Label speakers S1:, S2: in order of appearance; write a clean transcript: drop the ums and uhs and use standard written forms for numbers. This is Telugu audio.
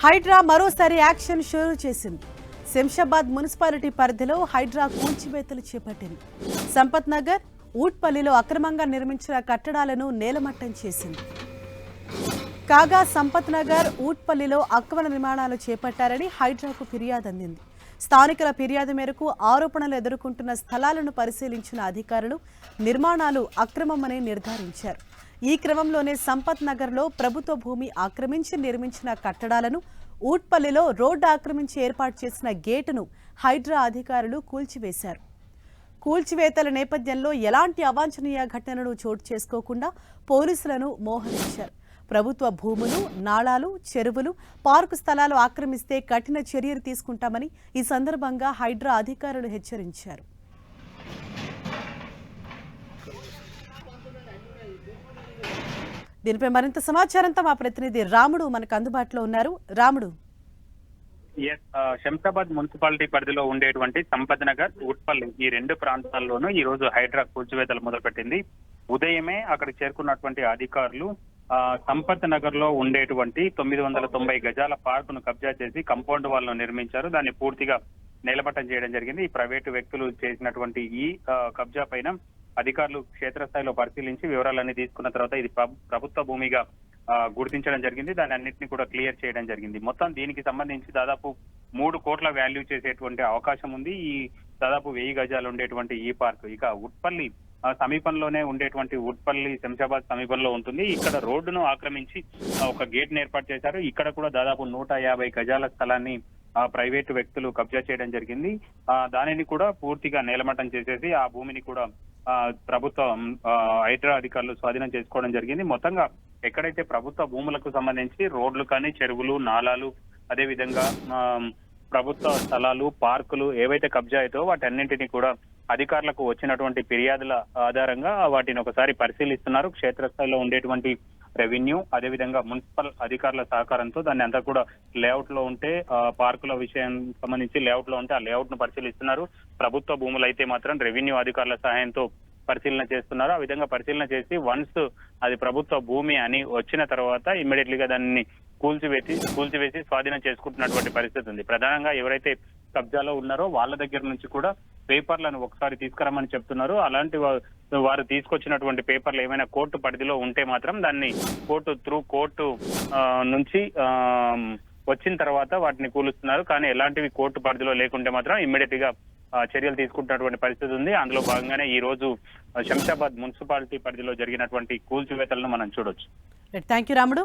S1: హైడ్రా మరోసారి యాక్షన్ షురూ చేసింది. శంషాబాద్ మున్సిపాలిటీ పరిధిలో హైడ్రా కూల్చివేతలు చేపట్టింది. సంపత్ నగర్, ఊట్పల్లిలో అక్రమంగా నిర్మించిన కట్టడాలను నేలమట్టం చేసింది. కాగా సంపత్ నగర్, ఊట్పల్లిలో అక్రమ నిర్మాణాలు చేపట్టారని హైడ్రాకు ఫిర్యాదు అందింది. స్థానికుల ఫిర్యాదు మేరకు ఆరోపణలు ఎదుర్కొంటున్న స్థలాలను పరిశీలించిన అధికారులు నిర్మాణాలు అక్రమమని నిర్ధారించారు. ఈ క్రమంలోనే సంపత్ నగర్లో ప్రభుత్వ భూమి ఆక్రమించి నిర్మించిన కట్టడాలను, ఊట్పల్లిలో రోడ్డు ఆక్రమించి ఏర్పాటు చేసిన గేటును హైడ్రా అధికారులు కూల్చివేశారు. కూల్చివేతల నేపథ్యంలో ఎలాంటి అవాంఛనీయ ఘటనలు చోటు చేసుకోకుండా పోలీసులను మోహరించారు. ప్రభుత్వ భూములు, నాళాలు, చెరువులు, పార్కు స్థలాలు ఆక్రమిస్తే కఠిన చర్యలు తీసుకుంటామని ఈ సందర్భంగా హైడ్రా అధికారులు హెచ్చరించారు. దీనిపై మరింత సమాచారంతో మా ప్రతినిధి రాముడు మనకు అందుబాటులో ఉన్నారు. రాముడు,
S2: శంషాబాద్ మున్సిపాలిటీ పరిధిలో ఉండేటువంటి సంపత్ నగర్, ఉట్పల్లి ఈ రెండు ప్రాంతాల్లోనూ ఈ రోజు హైడ్రా కూల్చివేతలు మొదలుపెట్టింది. ఉదయమే అక్కడికి చేరుకున్నటువంటి అధికారులు సంపత్ నగర్ లో ఉండేటువంటి 990 గజాల పార్కును కబ్జా చేసి కంపౌండ్ వాల్ నిర్మించారు. దాన్ని పూర్తిగా నేలమట్టం చేయడం జరిగింది. ఈ ప్రైవేటు వ్యక్తులు చేసినటువంటి ఈ కబ్జా పైన అధికారులు క్షేత్రస్థాయిలో పరిశీలించి వివరాలన్నీ తీసుకున్న తర్వాత ఇది ప్రభుత్వ భూమిగా గుర్తించడం జరిగింది. దాని అన్నింటినీ కూడా క్లియర్ చేయడం జరిగింది. మొత్తం దీనికి సంబంధించి దాదాపు 3 కోట్ల వాల్యూ చేసేటువంటి అవకాశం ఉంది. ఈ దాదాపు 1000 గజాలు ఉండేటువంటి ఈ పార్క్ ఇక ఉట్పల్లి సమీపంలోనే ఉండేటువంటి ఉట్పల్లి శంషాబాద్ సమీపంలో ఉంటుంది. ఇక్కడ రోడ్డును ఆక్రమించి ఒక గేట్ ఏర్పాటు చేశారు. ఇక్కడ కూడా దాదాపు 150 గజాల స్థలాన్ని ప్రైవేటు వ్యక్తులు కబ్జా చేయడం జరిగింది. దానిని కూడా పూర్తిగా నేలమట్టం చేసేసి ఆ భూమిని కూడా ప్రభుత్వం హైడ్రా అధికారులు స్వాధీనం చేసుకోవడం జరిగింది. మొత్తంగా ఎక్కడైతే ప్రభుత్వ భూములకు సంబంధించి రోడ్లు కానీ, చెరువులు, నాలాలు, అదేవిధంగా ప్రభుత్వ స్థలాలు, పార్కులు ఏవైతే కబ్జా అవుతాయో వాటన్నింటినీ కూడా అధికారులకు వచ్చినటువంటి ఫిర్యాదుల ఆధారంగా వాటిని ఒకసారి పరిశీలిస్తున్నారు. క్షేత్రస్థాయిలో ఉండేటువంటి రెవెన్యూ, అదేవిధంగా మున్సిపల్ అధికారుల సహకారంతో దాన్ని అంతా కూడా లేఅవుట్ లో ఉంటే పార్కుల విషయం సంబంధించి లేఅవుట్ లో ఉంటే ఆ లేఅవుట్ ను పరిశీలిస్తున్నారు. ప్రభుత్వ భూములు అయితే మాత్రం రెవెన్యూ అధికారుల సహాయంతో పరిశీలన చేస్తున్నారు. ఆ విధంగా పరిశీలన చేసి వన్స్ అది ప్రభుత్వ భూమి అని వచ్చిన తర్వాత ఇమ్మీడియట్లీగా దాన్ని కూల్చివేసి స్వాధీనం చేసుకుంటున్నటువంటి పరిస్థితి ఉంది. ప్రధానంగా ఎవరైతే కబ్జాలో ఉన్నారో వాళ్ళ దగ్గర నుంచి కూడా పేపర్లను ఒకసారి తీసుకురమ్మని చెప్తున్నారు. అలాంటి వారు తీసుకొచ్చినటువంటి పేపర్లు ఏమైనా కోర్టు పరిధిలో ఉంటే మాత్రం దాన్ని కోర్టు నుంచి వచ్చిన తర్వాత వాటిని కూలుస్తున్నారు. కానీ ఎలాంటివి కోర్టు పరిధిలో లేకుంటే మాత్రం ఇమ్మీడియట్ గా చర్యలు తీసుకుంటున్నటువంటి పరిస్థితి ఉంది. అందులో భాగంగానే ఈ రోజు శంషాబాద్ మున్సిపాలిటీ పరిధిలో జరిగినటువంటి కూల్చివేతలను మనం చూడొచ్చు.
S1: థాంక్యూ రాముడు.